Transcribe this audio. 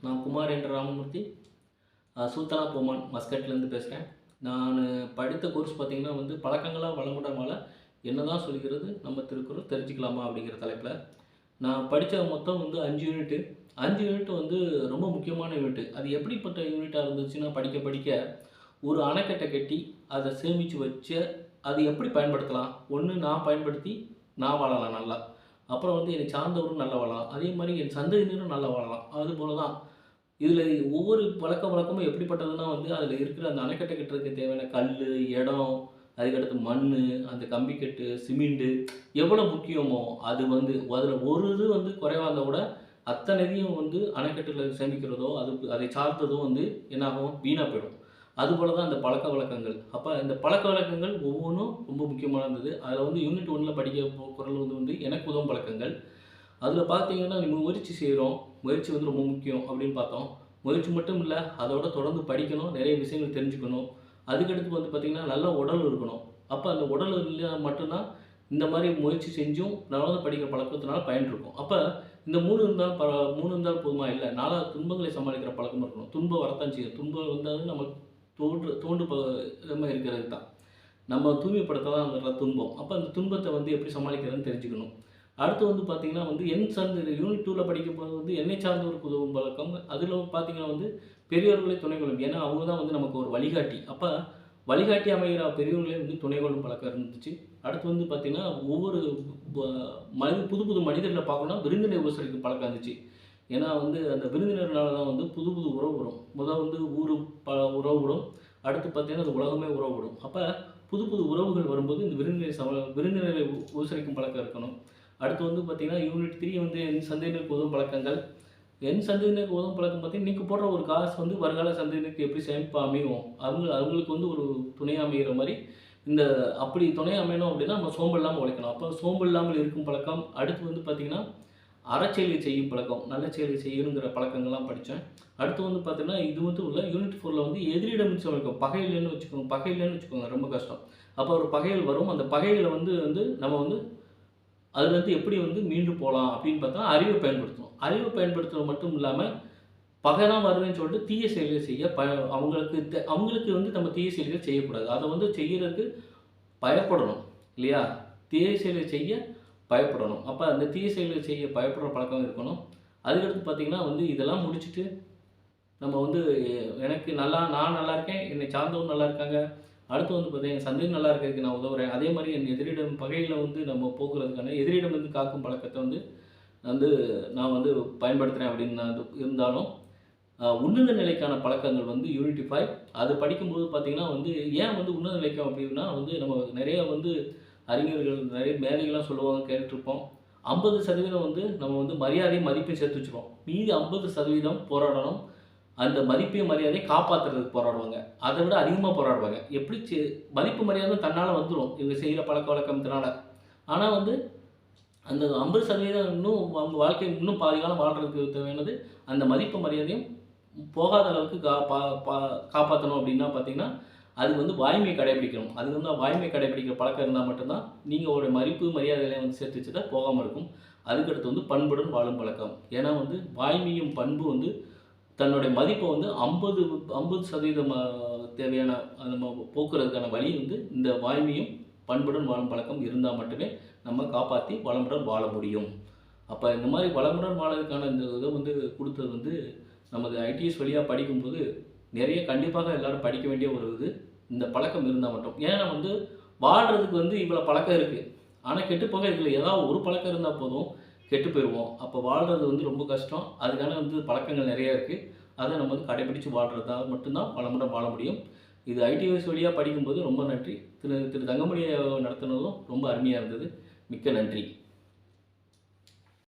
நான் குமார் என்ற ராமமூர்த்தி சுல்தானா பொமான் மஸ்கட்லேருந்து பேசுகிறேன். நான் படித்த கோர்ஸ் பார்த்திங்கன்னா வந்து பழக்கங்களாக வளமுடன் வாழ என்னதான் சொல்கிறது நம்ம திருக்குறள் தெரிஞ்சுக்கலாமா அப்படிங்கிற தலைப்பில். நான் படித்த மொத்தம் வந்து 5 யூனிட்டு. 5 யூனிட் வந்து ரொம்ப முக்கியமான யூனிட்டு. அது எப்படிப்பட்ட யூனிட்டாக இருந்துச்சுன்னா படிக்க படிக்க ஒரு அணைக்கட்டை கட்டி அதை சேமித்து வச்சு அது எப்படி பயன்படுத்தலாம். ஒன்று நான் பயன்படுத்தி நான் வாழலாம் நல்லா. அப்புறம் வந்து என்னை சார்ந்தவரும் நல்லா வாழலாம். அதே மாதிரி என் சந்ததியினரும் நல்லா வாழலாம். அதுபோல தான் இதில் ஒவ்வொரு பழக்கமும் எப்படிப்பட்டதுன்னா வந்து அதில் இருக்கிற அந்த அணைக்கட்டை கட்டுறதுக்கு தேவையான கல், இடம், அதுக்கடுத்து மண், அந்த கம்பிக்கட்டு, சிமெண்ட்டு எவ்வளோ முக்கியமோ அது வந்து அதில் ஒரு இது வந்து குறைவா இருந்தால் கூட அத்தனையும் வந்து அணைக்கட்டில் சேமிக்கிறதோ அதை சார்ந்ததோ வந்து என்னாகும், வீணாக போயிடும். அதுபோல தான் அந்த பழக்கவழக்கங்கள். அப்போ இந்த பழக்கவழக்கங்கள் ஒவ்வொன்றும் ரொம்ப முக்கியமானது. அதில் வந்து யூனிட் 1ல் படிக்க குறள் வந்து எனக்கு உதவும் பழக்கங்கள். அதில் பார்த்தீங்கன்னா நம்ம முயற்சி செய்கிறோம். முயற்சி வந்து ரொம்ப முக்கியம் அப்படின்னு பார்த்தோம். முயற்சி மட்டும் இல்லை, அதோட தொடர்ந்து படிக்கணும், நிறைய விஷயங்கள் தெரிஞ்சுக்கணும். அதுக்கடுத்து வந்து பார்த்திங்கன்னா நல்ல உடல் இருக்கணும். அப்போ அந்த உடல் இருந்தால் மட்டும்தான் இந்த மாதிரி முயற்சி செஞ்சும் நடந்து படிக்கிற பழக்கத்தினால பயன் இருக்கும். அப்போ இந்த 3 இருந்தால் 3 இருந்தால் போதுமா? இல்லை, 4 துன்பங்களை சமாளிக்கிற பழக்கம் இருக்கணும். துன்பம் வரத்தான் செய்யும். துன்பம் வந்தாலும் நம்ம தோண்டு மாதிரி இருக்கிறது தான். நம்ம தூய்மைப்படுத்த தான் வர்ற துன்பம். அப்போ அந்த துன்பத்தை வந்து எப்படி சமாளிக்கிறதுன்னு தெரிஞ்சுக்கணும். அடுத்து வந்து பார்த்திங்கன்னா வந்து என் சார்ந்த யூனிட் 2ல் படிக்கும்போது வந்து என்னை சார்ந்தவருக்கு உதவும் பழக்கம். அதில் பார்த்தீங்கன்னா வந்து பெரியவர்களே துணை கொள்ளும். ஏன்னா அவங்க தான் வந்து நமக்கு ஒரு வழிகாட்டி. அப்போ வழிகாட்டி அமைகிற பெரியவர்களே வந்து துணை கொள்ளும் பழக்கம் இருந்துச்சு. அடுத்து வந்து பார்த்திங்கன்னா ஒவ்வொரு புது புது மனிதர்களை பார்க்கணும்னா விருந்தினர் உபசரிக்கும் பழக்கம் இருந்துச்சு. ஏன்னா வந்து அந்த விருந்தினர்னால தான் வந்து புது புது உறவு வரும். வந்து ஊர் உறவு விடும். அடுத்து பார்த்திங்கன்னா அது உலகமே உறவு விடும். அப்போ புது புது உறவுகள் வரும்போது இந்த விருந்தினரை உபசரிக்கும் பழக்கம் இருக்கணும். அடுத்து வந்து பார்த்திங்கன்னா யூனிட் 3 வந்து என் சந்ததியினருக்கு உதவும் பழக்கங்கள். என் சந்ததியினருக்கு உதவும் பழக்கம் பார்த்தீங்கன்னா, இன்றைக்கி போடுற ஒரு காசு வந்து வருங்கால சந்ததியினருக்கு எப்படி சேமிப்பா அமையும், அவங்களுக்கு வந்து ஒரு துணையாக அமைகிற மாதிரி இந்த அப்படி துணை அமையணும் அப்படின்னா நம்ம சோம்பல் இல்லாமல் உழைக்கணும். அப்போ சோம்பல் இல்லாமல் இருக்கும் பழக்கம். அடுத்து வந்து பார்த்திங்கன்னா அறச்செயலை செய்யும் பழக்கம், நல்ல செயலை செய்யணுங்கிற பழக்கங்கள்லாம் படித்தேன். அடுத்து வந்து பார்த்திங்கன்னா இது மட்டும் இல்லை, யூனிட் 4ல் வந்து எதிரிடம் சமைக்கும் பகை இல்லைன்னு வச்சுக்கோங்க ரொம்ப கஷ்டம். அப்போ ஒரு பகைகள் வரும். அந்த பகைகளை வந்து நம்ம வந்து அதுலேருந்து எப்படி வந்து மீண்டு போகலாம் அப்படின்னு பார்த்தா அறிவை பயன்படுத்தணும். அறிவை பயன்படுத்துறது மட்டும் இல்லாமல் பகை தான் வருதுன்னு சொல்லிட்டு தீய செயல்கள் செய்ய அவங்களுக்கு வந்து நம்ம தீய செயல்கள் செய்யக்கூடாது. அதை வந்து செய்கிறதுக்கு பயப்படணும் இல்லையா? தீய செயலை செய்ய பயப்படணும். அப்போ அந்த தீய செயல்கள் செய்ய பயப்படுற பழக்கம் இருக்கணும். அதுக்கடுத்து பார்த்திங்கன்னா வந்து இதெல்லாம் முடிச்சுட்டு நம்ம வந்து நான் நல்லா இருக்கேன், என்னை சார்ந்தவங்க நல்லா இருக்காங்க. அடுத்து வந்து பார்த்தீங்கன்னா என் சந்ததி நல்லா இருக்கிறதுக்கு நான் உதவுறேன். அதே மாதிரி என் எதிரிடம் பகையில் வந்து நம்ம போக்குறதுக்கான எதிரிடம் வந்து காக்கும் பழக்கத்தை வந்து நான் வந்து பயன்படுத்துகிறேன் அப்படின்னு நான் இருந்தாலும் உன்னத நிலைக்கான பழக்கங்கள் வந்து யூனிட் 5 அது படிக்கும்போது பார்த்திங்கன்னா வந்து ஏன் வந்து உன்னத நிலைக்கம் அப்படின்னா வந்து நம்ம நிறைய வந்து அறிஞர்கள் நிறைய மேதைகள்லாம் சொல்லுவாங்க, கேட்டுருப்போம். 50% வந்து நம்ம வந்து மரியாதையும் மதிப்பையும் சேர்த்து வச்சுருவோம். மீதி 50% போராடணும். அந்த மதிப்பையும் மரியாதையை காப்பாற்றுறதுக்கு போராடுவாங்க. அதை விட அதிகமாக போராடுவாங்க. எப்படி மதிப்பு மரியாதை தன்னால் வந்துடும் இவங்க செய்கிற பழக்கவழக்கத்தினால. ஆனால் வந்து அந்த 50% இன்னும் அவங்க வாழ்க்கை இன்னும் பாதி காலம் வாழ்கிறதுக்கு தேவையானது அந்த மதிப்பு மரியாதையும் போகாத அளவுக்கு காப்பாற்றணும் அப்படின்னா பார்த்தீங்கன்னா அது வந்து வாய்மையை கடைபிடிக்கணும். அது வந்து வாய்மையை கடைபிடிக்கிற பழக்கம் இருந்தால் மட்டும்தான் நீங்கள் ஒரு மதிப்பு மரியாதையில வந்து சேர்த்து வச்சுட்டா போகாமல் இருக்கும். அதுக்கடுத்து வந்து பண்புடன் வாழும் பழக்கம். ஏன்னா வந்து வாய்மையும் பண்பு வந்து தன்னுடைய மதிப்பை வந்து 50% தேவையான நம்ம போக்குறதுக்கான வழி வந்து இந்த வாய்மையும் பண்புடன் வாழும் பழக்கம் இருந்தால் மட்டுமே நம்ம காப்பாற்றி வளமுடன் வாழ முடியும். அப்போ இந்த மாதிரி வளமுடன் வாழறதுக்கான இந்த இதை வந்து கொடுத்தது வந்து நமது ஐடிஎஸ் வழியாக படிக்கும்போது நிறைய கண்டிப்பாக எல்லோரும் படிக்க வேண்டிய ஒரு இந்த பழக்கம் இருந்தால் மட்டும். ஏன்னா வந்து வாழ்கிறதுக்கு வந்து இவ்வளோ பழக்கம் இருக்குது. ஆனால் கெட்டுப்போக இதில் ஏதாவது ஒரு பழக்கம் இருந்தால் போதும், கெட்டு போயிடுவோம். அப்போ வாழ்கிறது வந்து ரொம்ப கஷ்டம். அதுக்கான வந்து பழக்கங்கள் நிறையா இருக்குது. அதை நம்ம வந்து கடைபிடித்து வாழ்கிறதால மட்டும்தான் வளமுடன் வாழ முடியும். இது ஐடிஎஸ் வழியாக படிக்கும்போது ரொம்ப நன்றி. திரு தங்கமணி நடத்துனதும் ரொம்ப அருமையாக இருந்தது. மிக்க நன்றி.